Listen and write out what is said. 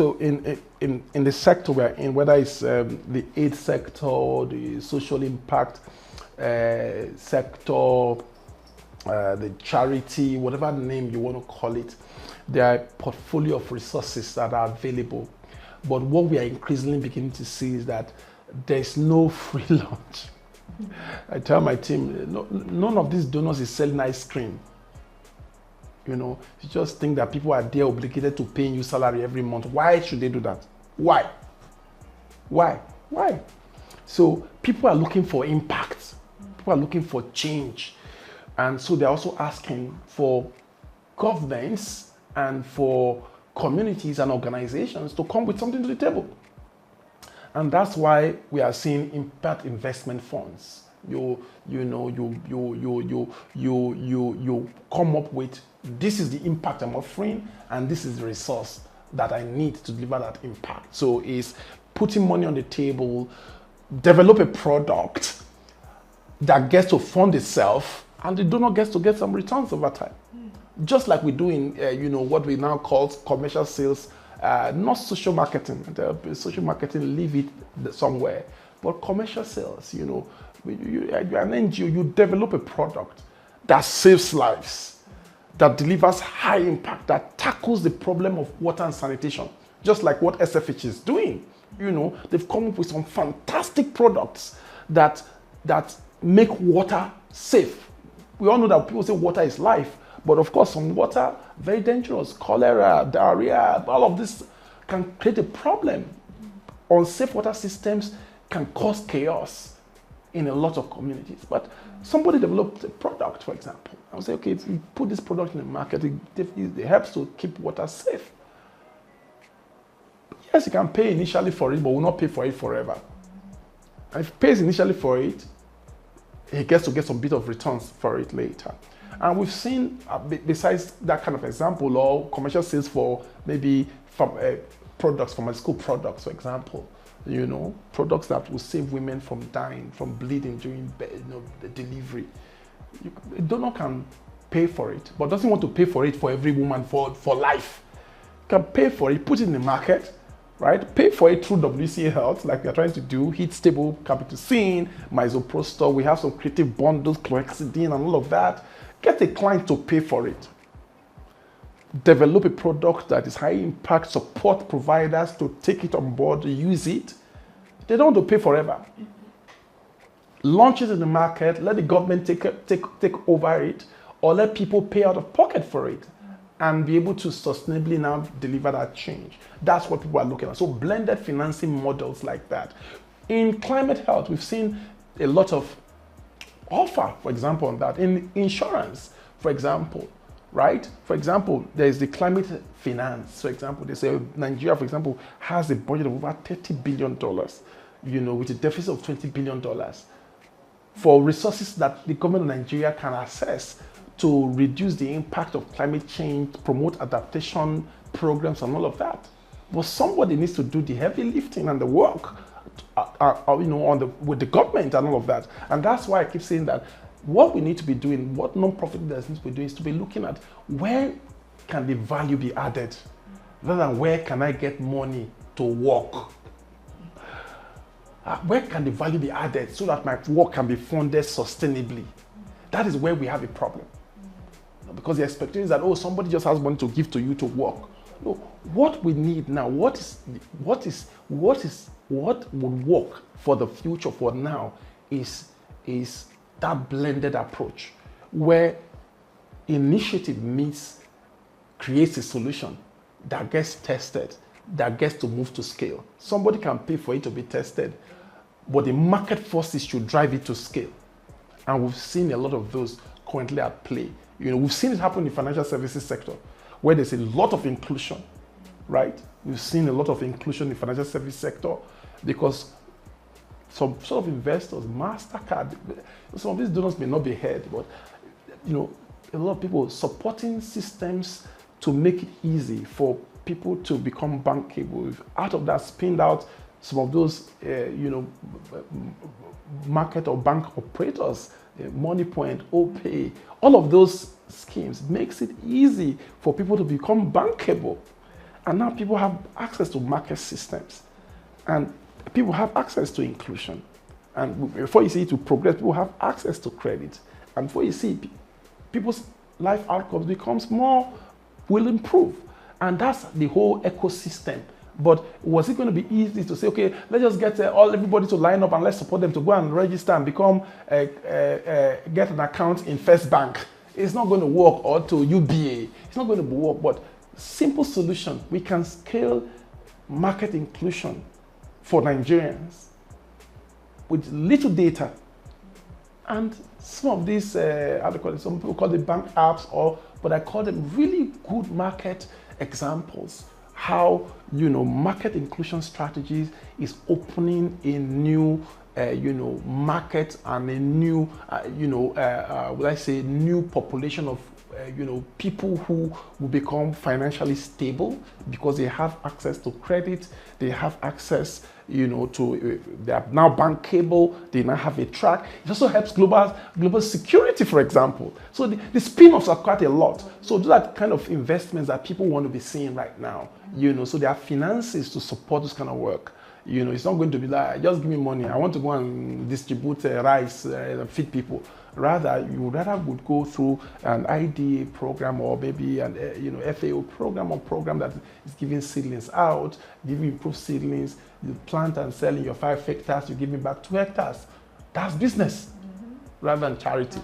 So in the sector we're in, whether it's the aid sector, the social impact sector, the charity, whatever name you want to call it, there are a portfolio of resources that are available. But what we are increasingly beginning to see is that there's no free lunch. I tell my team, no, none of these donors is selling ice cream. You know, you just think that people are there obligated to paying you salary every month. Why should they do that? Why? Why? Why? So people are looking for impact. People are looking for change. And so they're also asking for governments and for communities and organizations to come with something to the table. And that's why we are seeing impact investment funds. You come up with, this is the impact I'm offering, and this is the resource that I need to deliver that impact. So it's putting money on the table, develop a product that gets to fund itself, and the donor gets to get some returns over time. Just like we do in what we now call commercial sales, not social marketing. Social marketing, leave it somewhere. But commercial sales, you're an NGO, you develop a product that saves lives, that delivers high impact, that tackles the problem of water and sanitation, just like what SFH is doing. They've come up with some fantastic products that make water safe. We all know that people say water is life, but of course some water, very dangerous, cholera, diarrhea, all of this can create a problem. Unsafe water systems can cause chaos in a lot of communities. But somebody developed a product, for example. I would say, okay, if you put this product in the market, it helps to keep water safe. Yes, you can pay initially for it, but will not pay for it forever. And if he pays initially for it, he gets to get some bit of returns for it later. And we've seen, besides that kind of example, or commercial sales for maybe from products, pharmaceutical products, for example, products that will save women from dying, from bleeding during the delivery. A donor can pay for it, but doesn't want to pay for it for every woman for life. Can pay for it, put it in the market, right? Pay for it through WCA Health, like we are trying to do, heat stable, camptothecin, misoprostol. We have some creative bundles, chlorhexidine, and all of that. Get a client to pay for it. Develop a product that is high impact, support providers to take it on board, use it. They don't want to pay forever. Launch it in the market, let the government take over it, or let people pay out of pocket for it and be able to sustainably now deliver that change. That's what people are looking at. So blended financing models like that. In climate health, we've seen a lot of offer, for example, on that. In insurance, for example, right? For example, there's the climate finance. For example, they say Nigeria, for example, has a budget of over $30 billion, with a deficit of $20 billion for resources that the government of Nigeria can access to reduce the impact of climate change, promote adaptation programs and all of that. But somebody needs to do the heavy lifting and the work with the government and all of that. And that's why I keep saying that what we need to be doing, what non-profit leaders need to be doing, is to be looking at where can the value be added, rather than where can I get money to work. Where can the value be added so that my work can be funded sustainably? That is where we have a problem. Because the expectation is that, somebody just has money to give to you to work. No, what we need now, what would work for the future, for now, is that blended approach where initiative creates a solution that gets tested, that gets to move to scale. Somebody can pay for it to be tested, but the market forces should drive it to scale. And we've seen a lot of those currently at play. We've seen it happen in the financial services sector, where there's a lot of inclusion, right? We've seen a lot of inclusion in the financial service sector because some sort of investors, MasterCard, some of these donors may not be heard, but a lot of people supporting systems to make it easy for people to become bankable. Out of that, spinned out some of those, market or bank operators, MoneyPoint, OPay, all of those schemes makes it easy for people to become bankable. And now people have access to market systems. And people have access to inclusion. And before you see it to progress, people have access to credit. And before you see people's life outcomes becomes more, will improve. And that's the whole ecosystem. But was it going to be easy to say, okay, let's just get everybody to line up and let's support them to go and register and become, get an account in First Bank? It's not going to work, or to UBA. It's not going to work, but simple solution. We can scale market inclusion for Nigerians with little data. And some of these, how do you call it? Some people call it bank apps, but I call them really good market examples. How, market inclusion strategies is opening a new, market and a new, new population of, people who will become financially stable because they have access to credit, they have access, to, they are now bankable, they now have a track. It also helps global security, for example. So the spin-offs are quite a lot. So those are the kind of investments that people want to be seeing right now, so there are finances to support this kind of work. It's not going to be like, just give me money, I want to go and distribute rice and feed people. Rather, you would go through an IDA program or maybe an FAO program that is giving seedlings out, giving improved seedlings, you plant and sell in your 5 hectares, you give me back 2 hectares. That's business rather than charity.